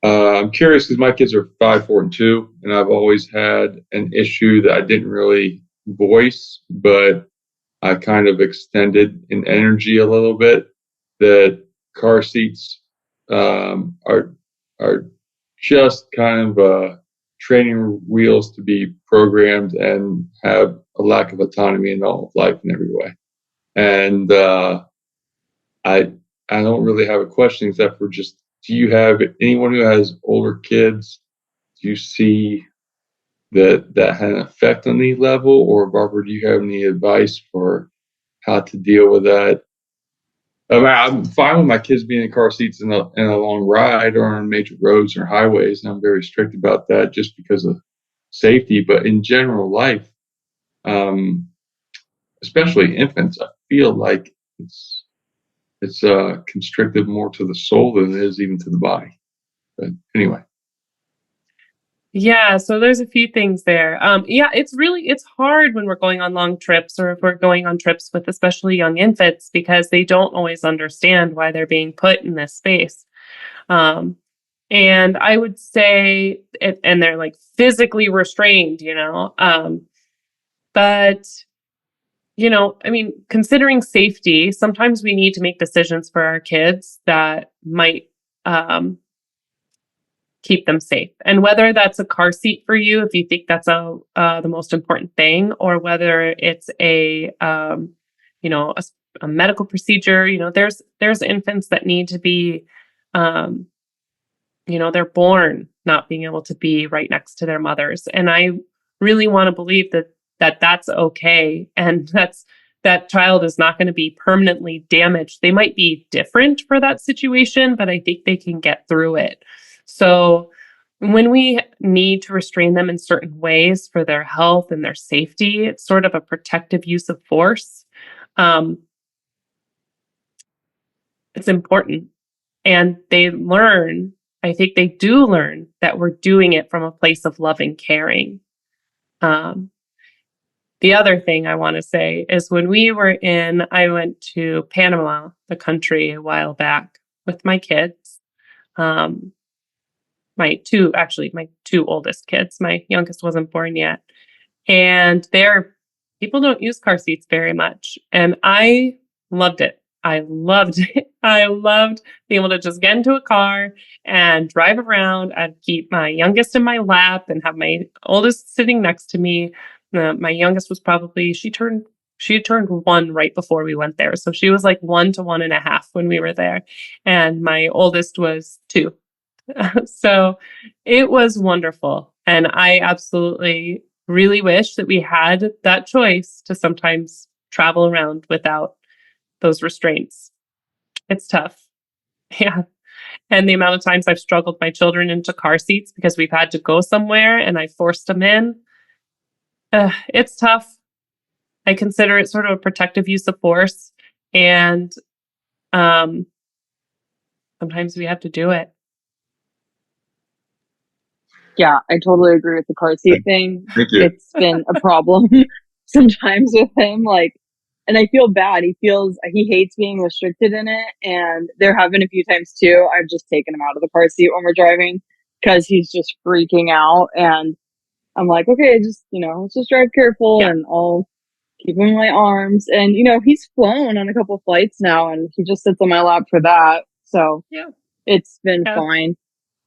I'm curious because my kids are 5, 4, and 2, and I've always had an issue that I didn't really voice, but I kind of extended in energy a little bit. That car seats are just kind of training wheels to be programmed and have a lack of autonomy in all of life in every way. And I don't really have a question except for just, do you have anyone who has older kids? Do you see that had an effect on any level? Or Barbara, do you have any advice for how to deal with that? I mean, I'm fine with my kids being in car seats in a long ride or on major roads or highways, and I'm very strict about that just because of safety. But in general life, especially infants, I feel like it's constrictive more to the soul than it is even to the body. But anyway. Yeah, so there's a few things there. It's hard when we're going on long trips, or if we're going on trips with especially young infants, because they don't always understand why they're being put in this space. And I would say, and they're like physically restrained, but I mean, considering safety, sometimes we need to make decisions for our kids that might um, keep them safe. And whether that's a car seat for you, if you think that's the most important thing, or whether it's a medical procedure, there's infants that need to be, um, they're born not being able to be right next to their mothers. And I really want to believe that's okay. And that child is not going to be permanently damaged. They might be different for that situation, but I think they can get through it. So when we need to restrain them in certain ways for their health and their safety, it's sort of a protective use of force. It's important. And I think they do learn that we're doing it from a place of loving, caring. The other thing I want to say is I went to Panama, the country, a while back with my kids. My two oldest kids. My youngest wasn't born yet. And people don't use car seats very much. And I loved it. I loved it. I loved being able to just get into a car and drive around. I'd keep my youngest in my lap and have my oldest sitting next to me. My youngest was she had turned 1 right before we went there. So she was like 1 to 1.5 when we were there. And my oldest was 2. So it was wonderful. And I absolutely really wish that we had that choice to sometimes travel around without those restraints. It's tough. Yeah. And the amount of times I've struggled my children into car seats because we've had to go somewhere and I forced them in. It's tough. I consider it sort of a protective use of force. And sometimes we have to do it. Yeah, I totally agree with the car seat thing. Thank you. It's been a problem sometimes with him. And I feel bad. He hates being restricted in it. And there have been a few times too, I've just taken him out of the car seat when we're driving because he's just freaking out. And I'm like, okay, let's just drive careful and I'll keep him in my arms. And, he's flown on a couple of flights now and he just sits on my lap for that. So it's been fine.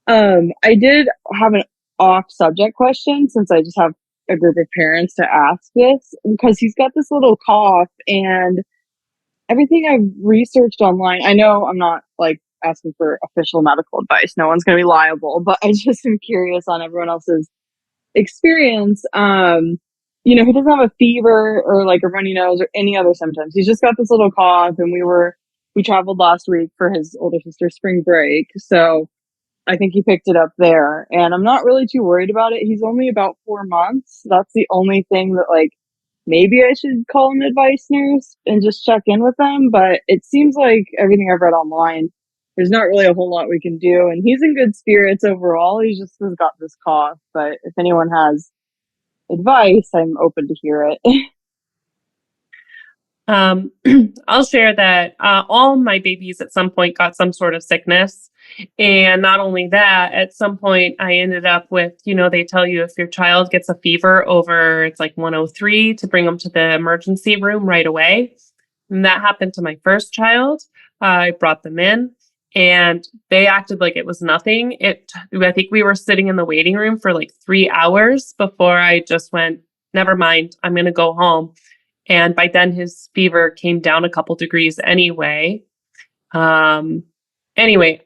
I did have an off subject question since I just have a group of parents to ask this because he's got this little cough and everything I've researched online. I know I'm not like asking for official medical advice. No one's going to be liable, but I just am curious on everyone else's experience. He doesn't have a fever or like a runny nose or any other symptoms. He's just got this little cough and we traveled last week for his older sister's spring break. So I think he picked it up there and I'm not really too worried about it. He's only about 4 months. That's the only thing that maybe I should call an advice nurse and just check in with them. But it seems like everything I've read online, there's not really a whole lot we can do. And he's in good spirits overall. He just has got this cough. But if anyone has advice, I'm open to hear it. I'll share that all my babies at some point got some sort of sickness. And not only that, at some point I ended up with, they tell you if your child gets a fever over, it's like 103 to bring them to the emergency room right away. And that happened to my first child. I brought them in and they acted like it was nothing. I think we were sitting in the waiting room for like 3 hours before I just went, never mind, I'm going to go home. And by then his fever came down a couple degrees anyway. Anyway,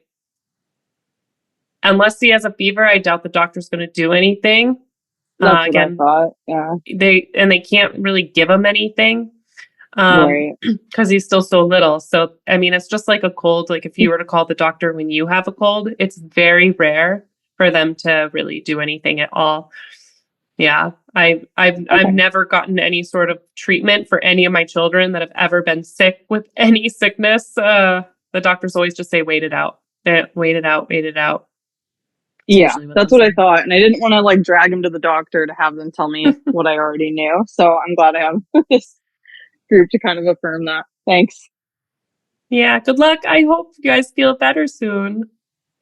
unless he has a fever, I doubt the doctor's going to do anything. That's what I thought. Yeah. They can't really give him anything. Right. Because he's still so little. So, I mean, it's just like a cold. Like if you were to call the doctor when you have a cold, it's very rare for them to really do anything at all. Yeah, I've never gotten any sort of treatment for any of my children that have ever been sick with any sickness. The doctors always just say, wait it out. Wait it out, wait it out. That's Yeah, usually what that's they what I say. thought. And I didn't want to like drag him to the doctor to have them tell me what I already knew. So I'm glad I have this group to kind of affirm that. Thanks. Yeah, good luck. I hope you guys feel better soon.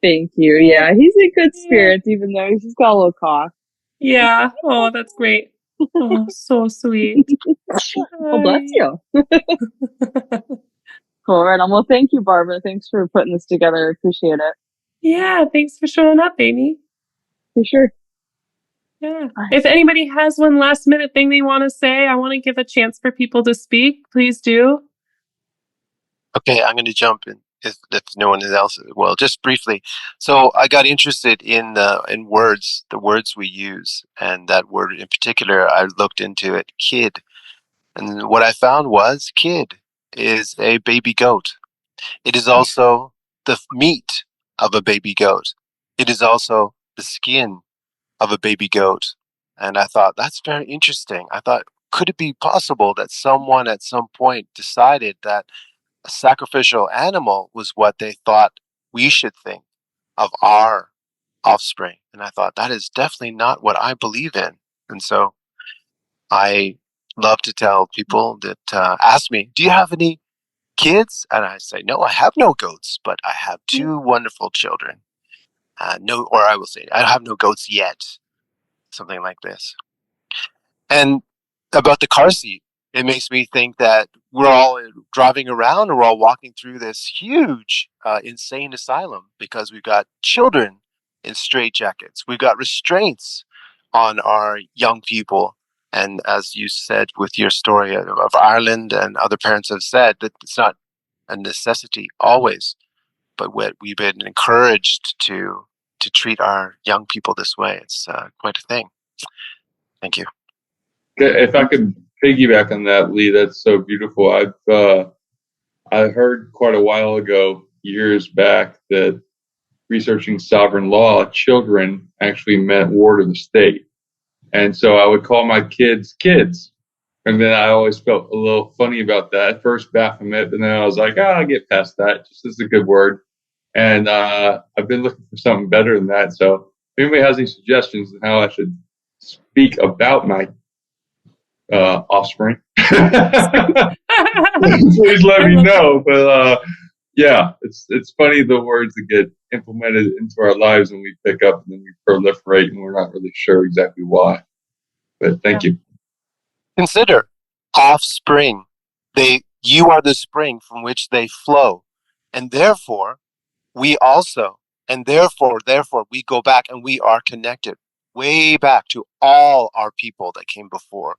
Thank you. Yeah, he's in good spirits, even though he's just got a little cough. Yeah. Oh, that's great. Oh, so sweet. Well, bless you. Cool. Right on. Well, thank you, Barbara. Thanks for putting this together. I appreciate it. Yeah, thanks for showing up, Amy. For sure. Yeah. If anybody has one last minute thing they want to say, I want to give a chance for people to speak. Please do. Okay, I'm going to jump in if no one else. Well, just briefly. So I got interested in words, the words we use, and that word in particular. I looked into it, kid, and what I found was kid is a baby goat. It is also the meat of a baby goat. It is also the skin of a baby goat. And I thought, that's very interesting. I thought, could it be possible that someone at some point decided that a sacrificial animal was what they thought we should think of our offspring? And I thought, that is definitely not what I believe in. And so I love to tell people that ask me, do you have any kids? And I say, no, I have no goats, but I have two wonderful children. Or I will say, I have no goats yet. Something like this. And about the car seat, it makes me think that we're all driving around or we're all walking through this huge, insane asylum because we've got children in straitjackets. We've got restraints on our young people. And as you said with your story of Ireland, and other parents have said, that it's not a necessity always, but we've been encouraged to treat our young people this way. It's quite a thing. Thank you. If I could piggyback on that, Lee, that's so beautiful. I heard quite a while ago, years back, that researching sovereign law, children actually meant ward of the state. And so I would call my kids kids. And then I always felt a little funny about that. At first, Baphomet, but then I was like, I'll get past that. Just as a good word. And I've been looking for something better than that. So if anybody has any suggestions on how I should speak about my offspring, please let me know. But yeah, it's funny the words that get implemented into our lives and we pick up and then we proliferate and we're not really sure exactly why. But thank you. Consider offspring. You are the spring from which they flow, and therefore we also, and therefore we go back and we are connected way back to all our people that came before.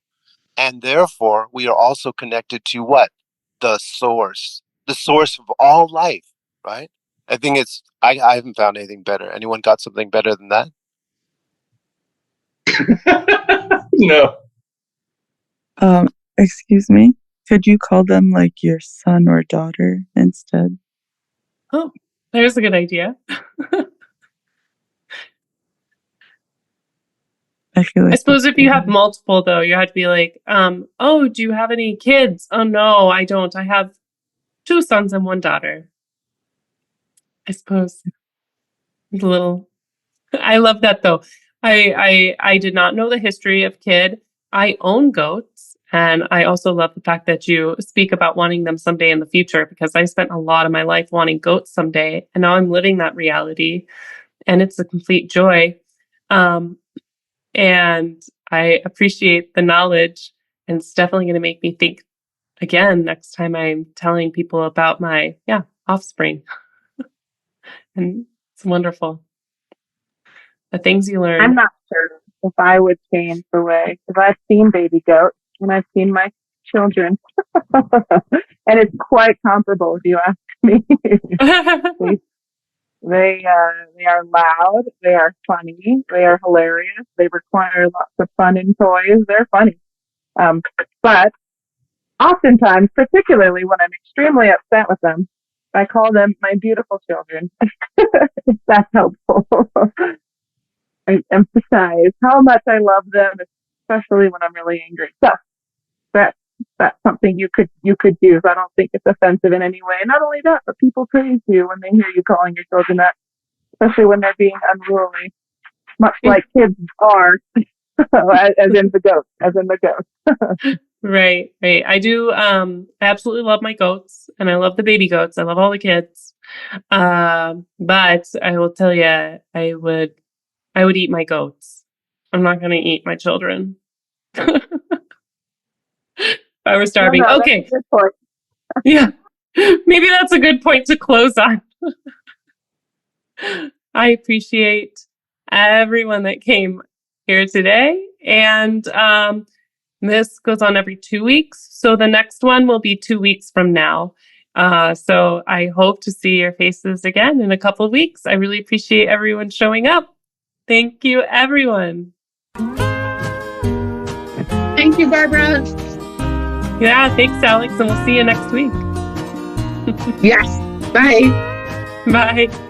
And therefore, we are also connected to what? The source of all life, right? I think I haven't found anything better. Anyone got something better than that? No. Excuse me. Could you call them like your son or daughter instead? Oh, there's a good idea. I suppose if you have multiple, though, you have to be like, oh, do you have any kids? Oh, no, I don't. I have 2 sons and 1 daughter. I suppose it's a little. I love that, though. I did not know the history of kid. I own goats, and I also love the fact that you speak about wanting them someday in the future, because I spent a lot of my life wanting goats someday, and now I'm living that reality, and it's a complete joy. And I appreciate the knowledge, and it's definitely going to make me think again next time I'm telling people about my offspring. And it's wonderful. The things you learn. I'm not sure if I would change the way, because I've seen baby goats and I've seen my children, and it's quite comparable if you ask me. They are loud, they are funny, they are hilarious, they require lots of fun and toys. They're funny. But oftentimes, particularly when I'm extremely upset with them, I call them my beautiful children. If that's helpful. I emphasize how much I love them, especially when I'm really angry. So that's something you could use. I don't think it's offensive in any way. Not only that, but people praise you when they hear you calling your children that, especially when they're being unruly, much like kids are, as in the goat. Right. I do. I absolutely love my goats, and I love the baby goats. I love all the kids. But I will tell you, I would eat my goats. I'm not going to eat my children. If I were starving. No, okay. That's a good point. Yeah. Maybe that's a good point to close on. I appreciate everyone that came here today. And this goes on every 2 weeks. So the next one will be 2 weeks from now. So I hope to see your faces again in a couple of weeks. I really appreciate everyone showing up. Thank you, everyone. Thank you, Barbara. Yeah, thanks, Alex. And we'll see you next week. Yes. Bye. Bye.